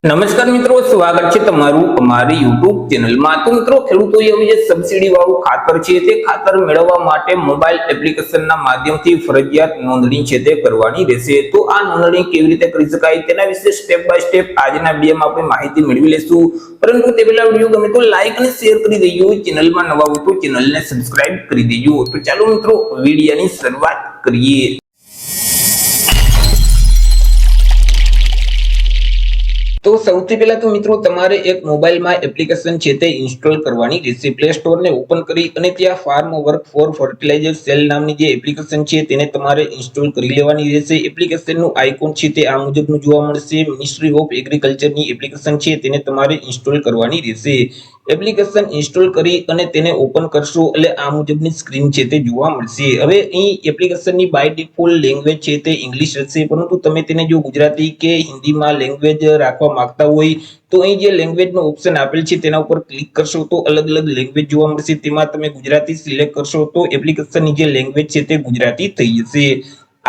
નમસ્કાર મિત્રો, સ્વાગત છે તમારું અમારી YouTube ચેનલમાં। તો મિત્રો, ખેડૂતોએ હવે જે સબસિડી વાળું ખાતર છે તે ખાતર મેળવવા માટે મોબાઈલ એપ્લિકેશનના માધ્યમથી ફરજિયાત નોંધણી છે તે કરવાની રહેશે। તો આ નોંધણી કેવી રીતે કરી શકાય તેના વિશે સ્ટેપ બાય સ્ટેપ આજના વિડીયોમાં આપણે માહિતી મેળવી લેશું। પરંતુ તે પહેલા વિડીયો ગમે તો લાઈક અને શેર કરી દેજો, ચેનલમાં નવા હો તો ચેનલને સબસ્ક્રાઇબ કરી દેજો। તો ચાલો મિત્રો, વિડીયોની શરૂઆત કરીએ। તો સૌથી પહેલા તો મિત્રો તમારે એક મોબાઈલમાં એપ્લિકેશન છે તે ઇન્સ્ટોલ કરવાની રહેશે। પ્લે સ્ટોર ને ઓપન કરી અને ત્યાં farm work for fertiliser sale નામની જે એપ્લિકેશન છે તેને તમારે ઇન્સ્ટોલ કરી લેવાની રહેશે। એપ્લિકેશનનું આઇકોન છે તે આ મુજબનું જોવા મળશે। મિનિસ્ટ્રી ઓફ એગ્રીકલ્ચરની એપ્લિકેશન છે તેને તમારે ઇન્સ્ટોલ કરવાની રહેશે। એપ્લિકેશન ઇન્સ્ટોલ કરી અને તેને ઓપન કરશો એટલે આ મુજબની સ્ક્રીન છે તે જોવા મળશે। હવે અહીં એપ્લિકેશનની બાય ડિફોલ્ટ લેંગ્વેજ છે તે ઇંગ્લિશ હશે, પરંતુ તમે તેને જો ગુજરાતી કે હિન્દીમાં લેંગ્વેજ રાખવા માંગતા હોય તો અહીં જે લેંગ્વેજનો ઓપ્શન આપેલ છે તેના ઉપર ક્લિક કરશો તો અલગ અલગ લેંગ્વેજ જોવા મળશે। તેમાં તમે ગુજરાતી સિલેક્ટ કરશો તો એપ્લિકેશનની જે લેંગ્વેજ છે તે ગુજરાતી થઈ જશે।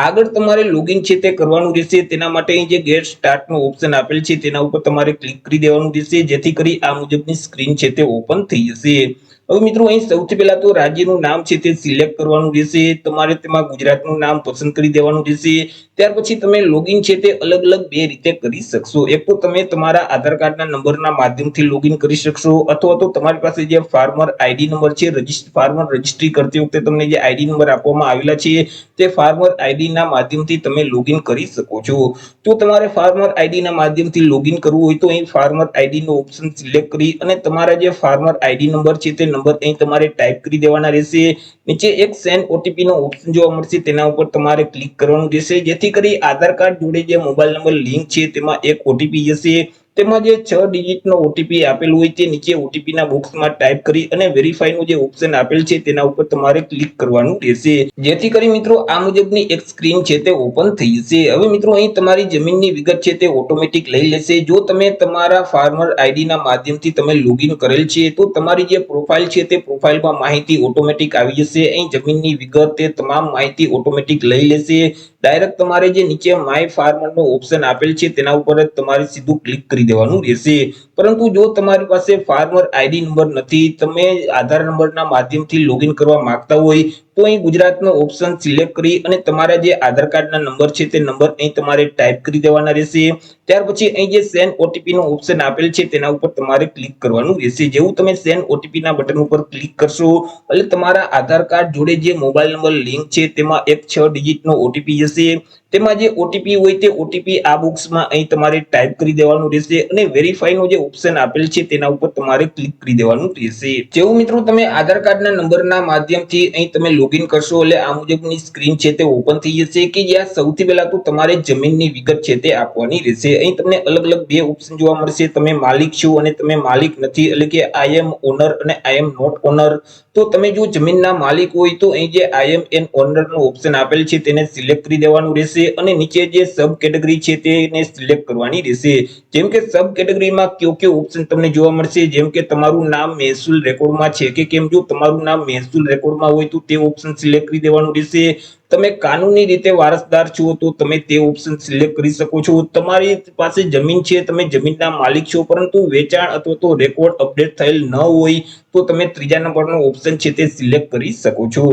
આગળ તમારે લોગિન છે તે કરવાનું રહેશે। તેના માટે અહીં જે ગેટ સ્ટાર્ટ નો ઓપ્શન આપેલ છે તેના ઉપર તમારે ક્લિક કરી દેવાનું રહેશે, જેથી કરી આ મુજબની સ્ક્રીન છે તે ઓપન થઈ જશે। હવે મિત્રો, અહીં સૌથી પહેલા તો રાજ્યનું નામ છે તે સિલેક્ટ કરવાનું રહેશે। તમારે તેમાં ગુજરાતનું નામ પસંદ કરી દેવાનું રહેશે। ત્યાર પછી તમે લોગિન છે તે અલગ અલગ બે રીતે કરી શકશો। એક તો તમે તમારા આધાર કાર્ડના નંબરના માધ્યમથી લોગિન કરી શકશો, અથવા તો તમારી પાસે જે ફાર્મર આઈડી નંબર છે, ફાર્મર રજિસ્ટ્રી કરતી વખતે તમને જે આઈડી નંબર આપવામાં આવેલા છે તે ફાર્મર આઈડી ના માધ્યમથી તમે લોગિન કરી શકો છો। તો તમારે ફાર્મર આઈડી ના માધ્યમથી લોગિન કરવું હોય તો અહીં ફાર્મર આઈડી નો ઓપ્શન સિલેક્ટ કરી અને તમારા જે ફાર્મર આઈડી નંબર છે તે નંબર અહીં તમારે ટાઈપ કરી દેવાના રહેશે। નીચે એક સેન્ડ ઓટીપી નો ઓપ્શન જોવા મળશે, તેના ઉપર તમારે ક્લિક કરવાનું રહેશે, જેથી કરી આધાર કાર્ડ જોડે જે મોબાઈલ નંબર લિંક છે તેમાં એક ઓટીપી જશે। તેમાં જે 6 ડિજિટ નો ઓટીપી આપેલું હોય તે નીચે ઓટીપી ના બોક્સમાં ટાઈપ કરી અને વેરીફાઈ નું જે ઓપ્શન આપેલ છે તેના ઉપર તમારે ક્લિક કરવાનું રહેશે, જેથી કરી મિત્રો આ મુજબની એક સ્ક્રીન છે તે ઓપન થઈ જશે। હવે મિત્રો, અહીં તમારી જમીનની વિગત છે તે ઓટોમેટિક લઈ લેશે। જો તમે તમારા ફાર્મર આઈડી ના માધ્યમથી તમે લોગિન કરેલ છે તો તમારી જે પ્રોફાઇલ છે તે પ્રોફાઇલમાં માહિતી ઓટોમેટિક આવી જશે। અહીં જમીનની વિગત તે તમામ માહિતી ઓટોમેટિક લઈ લેશે। ડાયરેક્ટ તમારે જે નીચે માય ફાર્મર નો ઓપ્શન આપેલ છે તેના ઉપર જ તમારે સીધું ક્લિક કરી દેવાનું રહેશે। પરંતુ જો તમારી પાસે ફાર્મર આઈડી નંબર નથી, તમે આધાર નંબરના માધ્યમથી લોગિન કરવા માંગતા હોય તો અહીં ગુજરાતનો ઓપ્શન સિલેક્ટ કરી અને તમારા જે આધાર કાર્ડના નંબર છે તે નંબર અહીં તમારે ટાઈપ કરી દેવાના રહેશે। ત્યાર પછી અહીં જે સેન્ડ ઓટીપી નો ઓપ્શન આપેલ છે તેના ઉપર તમારે ક્લિક કરવાનું રહેશે। જેવું તમે સેન્ડ ઓટીપી ના બટન ઉપર ક્લિક કરશો એટલે તમારા આધાર કાર્ડ જોડે જે મોબાઈલ નંબર લિંક છે તેમાં એક 6 ડિજિટ નો ઓટીપી જશે। તેમાં જે ઓટીપી હોય તે ઓટીપી આ બોક્સમાં અહીં તમારે ટાઈપ કરી દેવાનું રહેશે અને વેરીફાઈ નો જે ઓપ્શન આપેલ છે તેના ઉપર તમારે ક્લિક કરી દેવાનું રહેશે। જેવું મિત્રો તમે આધાર કાર્ડના નંબરના માધ્યમથી અહીં તમે લોગિન કરશો એટલે આ મુજબની સ્ક્રીન છે તે ઓપન થઈ જશે, કે જ્યાં સૌથી પહેલા તો તમારે જમીનની વિગત છે તે આપવાની રહેશે। અહીં તમને અલગ અલગ બે ઓપ્શન જોવા મળશે, તમે માલિક છો અને તમે માલિક નથી, એટલે કે આઈ એમ ઓનર અને આઈ એમ નોટ ઓનર। તો તમે જો જમીનના માલિક હોય તો અહીં જે આઈ M N honour no option આપેલ છે તેને સિલેક્ટ કરી દેવાનું રહેશે અને નીચે જે સબ કેટેગરી છે તેને સિલેક્ટ કરવાની રહેશે। જેમ કે સબ કેટેગરીમાં કયો કયો ઓપ્શન તમને જોવા મળશે, જેમ કે તમારું નામ મહેસૂલ રેકોર્ડમાં છે કે કેમ, જો તમારું નામ મહેસૂલ રેકોર્ડમાં હોય તો તે ઓપ્શન સિલેક્ટ કરી દેવાનું રહેશે। તમે કાનૂની રીતે વારસદાર છો તો તમે તે ઓપ્શન સિલેક્ટ કરી શકો છો। તમારી પાસે જમીન છે, તમે જમીનના માલિક છો, પરંતુ વેચાણ અથવા તો રેકોર્ડ અપડેટ થયેલ ન હોય તો તમે ત્રીજા નંબરનો ઓપ્શન છે તે સિલેક્ટ કરી શકો છો।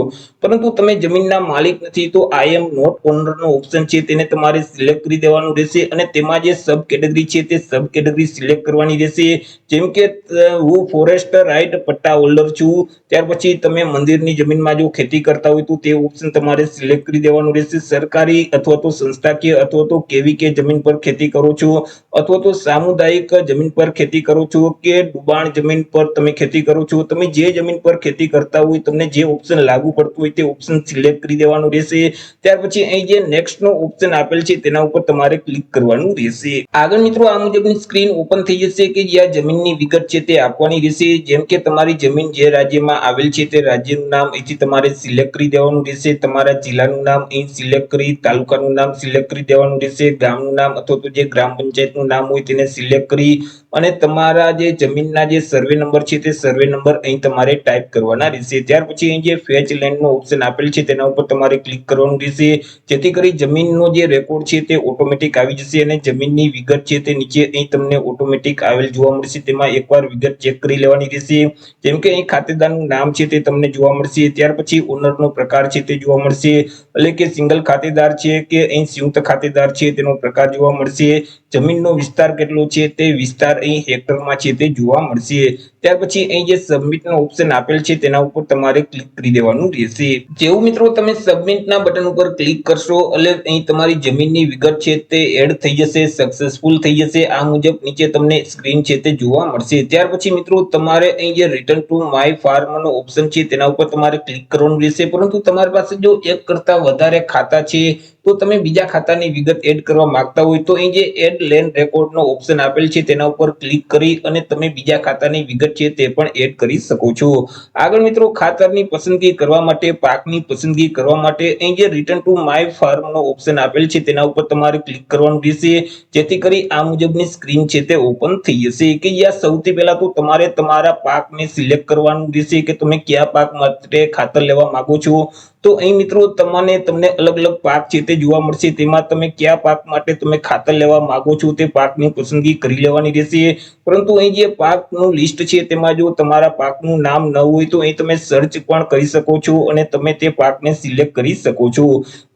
પરંતુ તમે જમીનના માલિક નથી તો I am not owner no option છે તેને તમારે સિલેક્ટ કરી દેવાનું રહેશે અને તેમાં જે સબ કેટેગરી છે તે સબ કેટેગરી સિલેક્ટ કરવાની રહેશે। જેમ કે હું ફોરેસ્ટ રાઇટ પટ્ટા હોલ્ડર છું। ત્યાર પછી તમે મંદિરની જમીનમાં જો ખેતી કરતા હોય તો તે ઓપ્શન તમારે સિલેક્ટ કરી દેવાનું રહેશે। સરકારી અથવા તો સંસ્થાકીય અથવા તો કેવીકે જમીન પર ખેતી કરો છો, અથવા તો સામુદાયિક જમીન પર ખેતી કરો છો, કે ડુબાણ જમીન પર તમે ખેતી કરો છો, તમે જે જમીન પર ખેતી કરતા હોય તમને જે ઓપ્શન લાગુ પડતું હોય તે ઓપ્શન સિલેક્ટ કરી દેવાનું રહેશે। ત્યાર પછી અહીં જે નેક્સ્ટ નો ઓપ્શન આપેલ છે તેના ઉપર તમારે ક્લિક કરવાનું રહેશે। આગળ મિત્રો આ મુજબની સ્ક્રીન ઓપન થઈ જશે કે જ્યાં જમીનની વિગત છે તે આપવાની રહેશે। જેમ કે તમારી જમીન જે રાજ્યમાં આવેલ છે તે રાજ્યનું નામ અહીંથી તમારે સિલેક્ટ કરી દેવાનું રહેશે। તમારા જિલ્લાનું નામ અહીં સિલેક્ટ કરી તાલુકાનું નામ સિલેક્ટ કરી દેવાનું રહેશે, ગામનું નામ અથવા તો જે ગ્રામ પંચાયતનું નામ હોય તેને સિલેક્ટ કરી અને તમારા જે જમીનના જે સર્વે નંબર છે તે સર્વે નંબર અહીં તમારે ટાઈપ કરવાના રહેશે। ત્યાર પછી અહીં જે ફેચ લેન્ડનો ઓપ્શન આપેલ છે તેના ઉપર તમારે ક્લિક કરવાનું રહેશે, જેથી કરી જમીનનો જે રેકોર્ડ છે તે ઓટોમેટિક આવી જશે અને જમીનની વિગત છે તે નીચે અહીં તમને ઓટોમેટિક આવેલ જોવા મળશે। તેમાં એકવાર વિગત ચેક કરી લેવાની રહેશે, જેમ કે અહીં ખાતેદારનું નામ છે તે તમને જોવા મળશે, ત્યાર પછી ઓનરનો પ્રકાર છે તે જોવા મળશે, એટલે કે સિંગલ ખાતેદાર છે કે અહીં સંયુક્ત ખાતેદાર છે તેનો પ્રકાર જોવા મળશે, જમીનનો વિસ્તાર કેટલો છે તે વિસ્તાર અહીં હેક્ટરમાં છે તે જોવા મળશે। ત્યાર પછી અહીં જે સબમિટનો ઓપ્શન આપેલ છે તેના ઉપર તમારે ક્લિક કરી દેવાનું રહેશે। જેવું મિત્રો તમે સબમિટના બટન ઉપર ક્લિક કરશો એટલે અહીં તમારી જમીનની વિગત છે તે એડ થઈ જશે, સક્સેસફુલ થઈ જશે। આ મુજબ નીચે તમને સ્ક્રીન છે તે જોવા મળશે। ત્યાર પછી મિત્રો તમારે અહીં જે રિટર્ન ટુ માય ફાર્મનો ઓપ્શન છે તેના ઉપર તમારે ક્લિક કરવાનું રહેશે, પરંતુ તમારી પાસે જો એક કરતા વધારે ખાતા છે તો તમે બીજા ખાતાની વિગત એડ કરવા માંગતા હોય તો અહીં જે એડ લેન્ડ રેકોર્ડનો ઓપ્શન આપેલ છે તેના ઉપર ક્લિક કરી અને તમે બીજા ખાતાની વિગત છે તે પણ એડ કરી શકો છો। આગળ મિત્રો ખાતરની પસંદગી કરવા માટે, પાકની પસંદગી કરવા માટે અહીં જે રિટર્ન ટુ માય ફાર્મનો ઓપ્શન આપેલ છે તેના ઉપર તમારે ક્લિક કરવાનું રહેશે, જેથી કરી આ મુજબની સ્ક્રીન છે તે ઓપન થઈ જશે। કે જ્યાં સૌથી પહેલા તો તમારે તમારા પાકને સિલેક્ટ કરવાનું રહેશે કે તમે કયા પાક માટે ખાતર લેવા માંગો છો। તો અહીં મિત્રો તમને અલગ અલગ પાક છે તે જોવા મળશે, તેમાં તમે કયા પાક માટે તમે ખાતર લેવા માંગો છો તે પાકની પસંદગી કરી લેવાની રહેશે। પરંતુ અહીં જે પાકનું લિસ્ટ છે તેમાં જો તમારા પાકનું નામ ન હોય તો અહીં તમે સર્ચ પણ કરી શકો છો અને તમે તે પાકને સિલેક્ટ કરી શકો છો।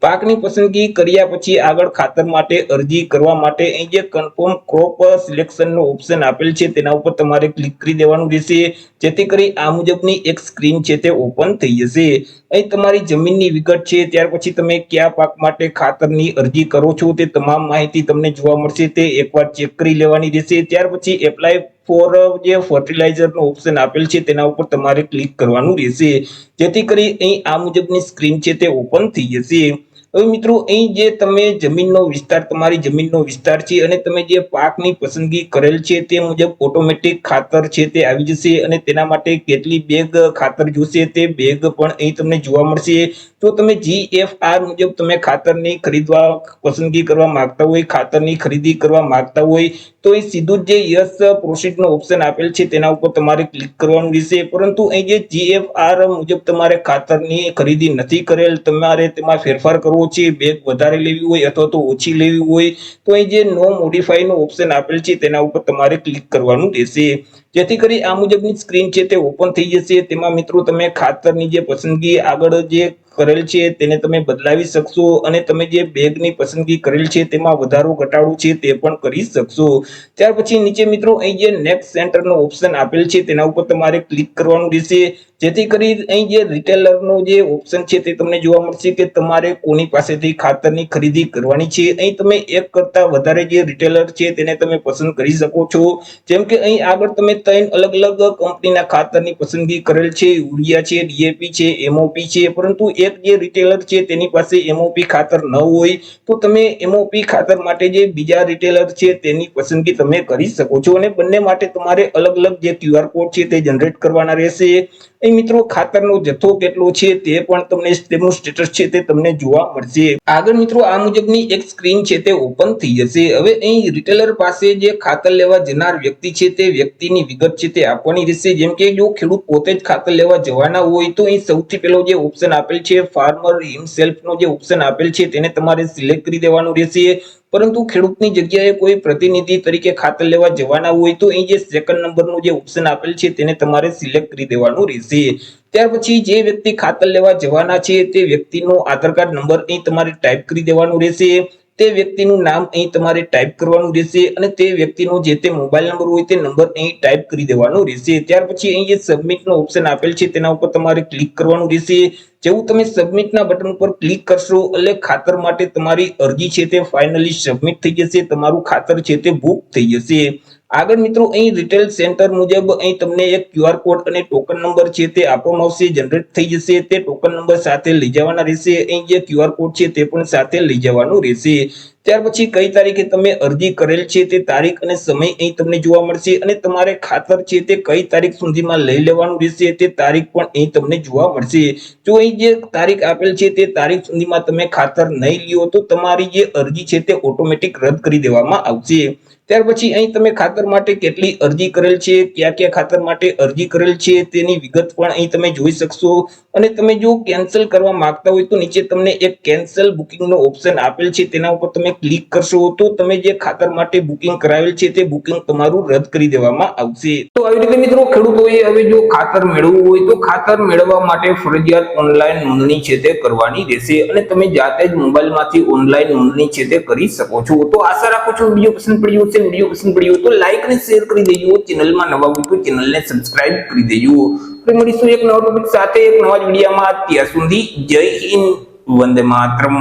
પાકની પસંદગી કર્યા પછી આગળ ખાતર માટે અરજી કરવા માટે અહીં જે કન્ફર્મ ક્રોપ સિલેક્શનનો ઓપ્શન આપેલ છે તેના ઉપર તમારે ક્લિક કરી દેવાનું રહેશે, જેથી કરી આ મુજબની એક સ્ક્રીન છે તે ઓપન થઈ જશે। અહીં તમારી જમીનની વિગત છે, ત્યાર પછી તમે કયા પાક માટે ખાતરની અરજી કરો છો તે તમામ માહિતી તમને જોવા મળશે, તે એકવાર ચેક કરી લેવાની રહેશે। ત્યાર પછી એપ્લાય ફોર જે ફર્ટિલાઇઝરનો ઓપ્શન આપેલ છે તેના ઉપર તમારે ક્લિક કરવાનું રહેશે, જેથી કરી અહીં આ મુજબની સ્ક્રીન છે તે ઓપન થઈ જશે। હવે મિત્રો અહીં જે તમે જમીનનો વિસ્તાર, તમારી જમીનનો વિસ્તાર છે અને તમે જે પાકની પસંદગી કરેલ છે તે મુજબ ઓટોમેટિક ખાતર છે તે આવી જશે અને તેના માટે કેટલી બેગ ખાતર જોશે તે બેગ પણ અહીં તમને જોવા મળશે। તો તમે GFR મુજબ તમે ખાતરની પસંદગી કરવા માંગતા હોય, ખાતરની ખરીદી કરવા માંગતા હોય તો અહીં સીધું જ જે યસ પ્રોસીડનો ઓપ્શન આપેલ છે તેના ઉપર તમારે ક્લિક કરવાનું રહેશે। પરંતુ અહીં જે GFR મુજબ તમારે ખાતરની ખરીદી નથી કરેલ, તમારે તેમાં ફેરફાર કરવો છે, બેગ વધારે લેવી હોય અથવા તો ઓછી લેવી હોય તો અહીં જે નો મોડિફાઈનો ઓપ્શન આપેલ છે તેના ઉપર તમારે ક્લિક કરવાનું રહેશે, જેથી કરી આ મુજબની સ્ક્રીન છે તે ઓપન થઈ જશે। તેમાં મિત્રો તમે ખાતરની જે પસંદગી આગળ જે કરેલ છે તેને તમે બદલાવી શકશો અને તમે જે બેગની પસંદગી કરેલ છે તેમાં વધારો ઘટાડો છે તે પણ કરી શકશો। ત્યાર પછી નીચે મિત્રો અહીં જે નેક્સ્ટ સેન્ટરનો ઓપ્શન આપેલ છે તેના ઉપર તમારે ક્લિક કરવાનું રહેશે, જેથી કરી અહીં જે રિટેલરનો જે ઓપ્શન છે તે તમને જોવા મળશે કે તમારે કોની પાસેથી ખાતરની ખરીદી કરવાની છે। અહીં તમે એક કરતા વધારે જે રિટેલર છે તેને તમે પસંદ કરી શકો છો, જેમ કે અહીં આગળ તમે 3 અલગ અલગ કંપનીના ખાતરની પસંદગી કરેલ છે, યુરિયા છે, DAP છે, MOP છે, પરંતુ એક જે રિટેલર છે તેની પાસે MOP ખાતર ન હોય તો તમે MOP ખાતર માટે જે બીજા રિટેલર છે તેની પસંદગી તમે કરી શકો છો અને બંને માટે તમારે અલગ અલગ જે QR કોડ છે તે જનરેટ કરવાના રહેશે। અહીં મિત્રો ખાતરનો જથ્થો કેટલો છે તે પણ તમને તેમનું સ્ટેટસ છે તે તમને જોવા મળશે। આગળ મિત્રો આ મુજબની એક સ્ક્રીન છે તે ઓપન થઈ જશે। હવે અહીં રિટેલર પાસે જે ખાતર લેવા જનાર વ્યક્તિ છે તે વ્યક્તિની વિગત છે તે આપવાની રહેશે, જેમ કે જો ખેડૂત પોતે જ ખાતર લેવા જવાના હોય તો અહીં સૌથી પહેલો જે ઓપ્શન આપેલ છે ફાર્મર હિમસેલ્ફનો જે ઓપ્શન આપેલ છે તેને તમારે સિલેક્ટ કરી દેવાનું રહેશે। પરંતુ ખેડૂતની જગ્યાએ કોઈ પ્રતિનિધિ તરીકે ખાતર લેવા જવાના હોય તો અહીં જે સેકન્ડ નંબરનું જે ઓપ્શન આપેલ છે તેને તમારે સિલેક્ટ કરી દેવાનું રહેશે। ત્યાર પછી જે વ્યક્તિ ખાતર લેવા જવાના છે તે વ્યક્તિનો આધાર કાર્ડ નંબર અહીં તમારે ટાઈપ કરી દેવાનું રહેશે, તે વ્યક્તિનું નામ અહીં તમારે ટાઈપ કરવાનું રહેશે અને તે વ્યક્તિનો જે તે મોબાઈલ નંબર હોય તે નંબર અહીં ટાઈપ કરી દેવાનો રહેશે। ત્યાર પછી અહીં જે સબમિટનો ઓપ્શન આપેલ છે તેના ઉપર તમારે ક્લિક કરવાનું રહેશે। જેવું તમે સબમિટના બટન ઉપર ક્લિક કરશો એટલે ખાતર માટે તમારી અરજી છે તે ફાઇનલી સબમિટ થઈ જશે, તમારું ખાતર છે તે બુક થઈ જશે। આગળ મિત્રો અહીં રિટેલ સેન્ટર મુજબ અહીં તમને એક QR કોડ અને ટોકન નંબર છે તે આપવામાં આવશે, જનરેટ થઈ જશે. તે ટોકન નંબર સાથે લઈ જવાના રહેશે. અહીં જે QR કોડ છે તે પણ સાથે લઈ જવાનું રહેશે. ત્યાર પછી કઈ તારીખે તમે અરજી કરેલ છે તે તારીખ અને સમય અહીં તમને જોવા મળશે, અને તમારે ખાતર છે તે કઈ તારીખ સુધીમાં લઈ લેવાનું રહેશે તે તારીખ પણ અહીં તમને જોવા મળશે. જો અહીં જે તારીખ આપેલ છે તે તારીખ સુધીમાં તમે ખાતર નહીં લ્યો તો તમારી જે અરજી છે તે ઓટોમેટિક રદ કરી દેવામાં આવશે. ત્યાર પછી અહીં તમે ખાતર માટે કેટલી અરજી કરેલ છે, કયા કયા ખાતર માટે અરજી કરેલ છે તેની વિગત પણ અહીં તમે જોઈ શકશો. અને તમે જો કેન્સલ કરવા માંગતા હોય તો નીચે તમને એક કેન્સલ બુકિંગ નો ઓપ્શન આપેલ છે, તેના ઉપર તમે ક્લિક કરશો તો તમે જે ખાતર માટે બુકિંગ કરાવેલ છે તે બુકિંગ તમારું રદ કરી દેવામાં આવશે. તો આવી રીતે મિત્રો ખેડૂતોએ હવે જો ખાતર મેળવવું હોય તો ખાતર મેળવવા માટે ફરજિયાત ઓનલાઈન નોંધણી છે તે કરવાની રહેશે, અને તમે જાતે જ મોબાઈલમાંથી ઓનલાઈન નોંધણી છે તે કરી શકો છો. તો આશા રાખું છું વિડીયો પસંદ પડ્યો હશે. વિડીયો પસંદ પડ્યો તો લાઈક અને શેર કરી દેજો. ચેનલમાં નવા હોય તો ચેનલને સબસ્ક્રાઇબ કરી દેજો. ફરી મળીશું એક નવા ટોપિક સાથે એક નવા જ વિડીયોમાં. ત્યાં સુધી જય હિન્દ, વંદે માતરમ.